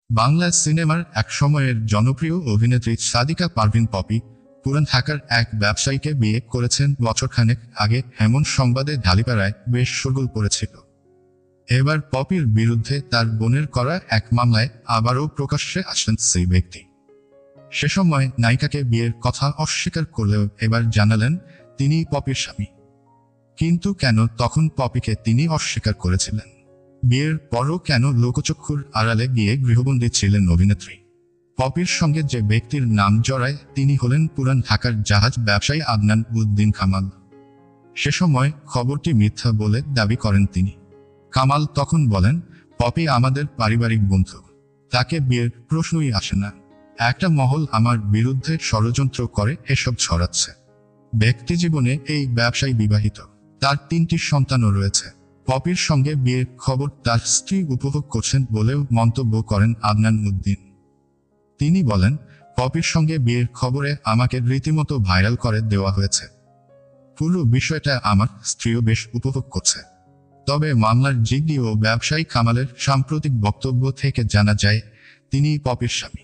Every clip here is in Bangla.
বাংলা সিনেমার এক সময়ের জনপ্রিয় অভিনেত্রী সাদিকা পারভিন পপি পুরান ঢাকার এক ব্যবসায়ীকে বিয়ে করেছেন বছরখানেক আগে এমন সংবাদে ঢালিপাড়ায় বেশ শোরগোল পড়েছিল। এবার পপির বিরুদ্ধে তার বোনের করা এক মামলায় আবারও প্রকাশ্যে আসেন সেই ব্যক্তি। সে সময় নায়িকাকে বিয়ের কথা অস্বীকার করলেও এবার জানালেন তিনি পপির স্বামী। কিন্তু কেন তখন পপিকে তিনি অস্বীকার করেছিলেন? বিয়ের পরও কেন লোকচক্ষুর আড়ালে গিয়ে গৃহবন্দী ছিলেন অভিনেত্রী? পপির সঙ্গে যে ব্যক্তির নাম জড়ায় তিনি হলেন পুরান ঢাকার জাহাজ ব্যবসায়ী আদনান উদ্দিন কামাল। সে সময় খবরটি মিথ্যা বলে দাবি করেন তিনি। কামাল তখন বলেন, পপি আমাদের পারিবারিক বন্ধু, তাকে বিয়ের প্রশ্নই আসে না। একটা মহল আমার বিরুদ্ধে ষড়যন্ত্র করে এসব ছড়াচ্ছে। ব্যক্তিজীবনে এই ব্যবসায়ী বিবাহিত, তার 3টি সন্তানও রয়েছে। পপির সঙ্গে বিয়ের খবর তার স্ত্রী উপভোগ করছেন বলেও মন্তব্য করেন আদনান উদ্দিন। তিনি বলেন, পপির সঙ্গে বিয়ের খবরে আমাকে রীতিমতো ভাইরাল করে দেওয়া হয়েছে। পুরো বিষয়টা আমার স্ত্রীও বেশ উপভোগ করছে। তবে মামলার জিডি ও ব্যবসায়ী কামালের সাম্প্রতিক বক্তব্য থেকে জানা যায় তিনি পপির স্বামী।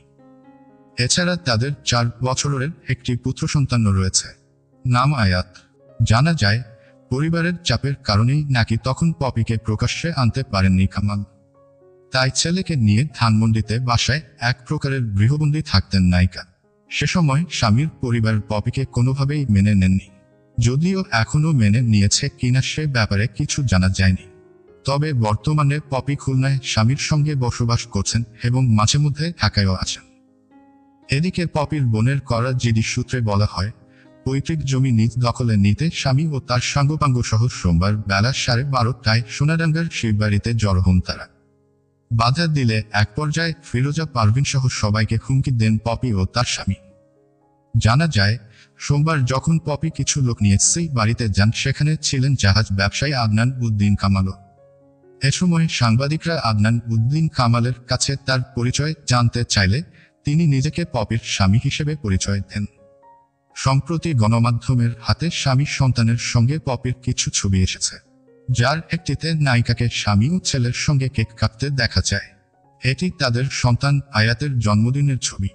এছাড়া তাদের 4 বছরের একটি পুত্র সন্তানও রয়েছে, নাম আয়াত। জানা যায় পরিবারের চাপের কারণেই নাকি তখন পপিকে প্রকাশ্যে আনতে পারেননি কামাল। তাই ছেলেকে নিয়ে ধানমন্ডিতে বাসায় এক প্রকারের গৃহবন্দী থাকতেন নায়িকা। সে সময় স্বামীর পরিবার পপিকে কোনোভাবেই মেনে নেননি। যদিও এখনও মেনে নিয়েছে কিনা সে ব্যাপারে কিছু জানা যায়নি। তবে বর্তমানে পপি খুলনায় স্বামীর সঙ্গে বসবাস করছেন এবং মাঝে মধ্যে ঢাকায়ও আছেন। এদিকে পপির বোনের করা জিডি সূত্রে বলা হয়, পৈতৃক জমি নিজ দখলে নিতে স্বামী ও তার সাঙ্গপাঙ্গ সহ সোমবার বেলা 12:30টায় সোনাডাঙ্গার শিববাড়িতে জড়ো হন তারা। বাধা দিলে এক পর্যায়ে ফিরোজা পারভিন সহ সবাইকে হুমকি দেন পপি ও তার স্বামী। জানা যায় সোমবার যখন পপি কিছু লোক নিয়ে সেই বাড়িতে যান সেখানে ছিলেন জাহাজ ব্যবসায়ী আদনান উদ্দিন কামালও। এ সময় সাংবাদিকরা আদনান উদ্দিন কামালের কাছে তার পরিচয় জানতে চাইলে তিনি নিজেকে পপির স্বামী হিসেবে পরিচয় দেন। সম্প্রতি গণমাধ্যমের হাতে স্বামী সন্তানের সঙ্গে পপির কিছু ছবি এসেছে, যার একটিতে নায়িকাকে স্বামী ও ছেলের সঙ্গে কেক কাটতে দেখা যায়। এটি তাদের সন্তান আয়াতের জন্মদিনের ছবি।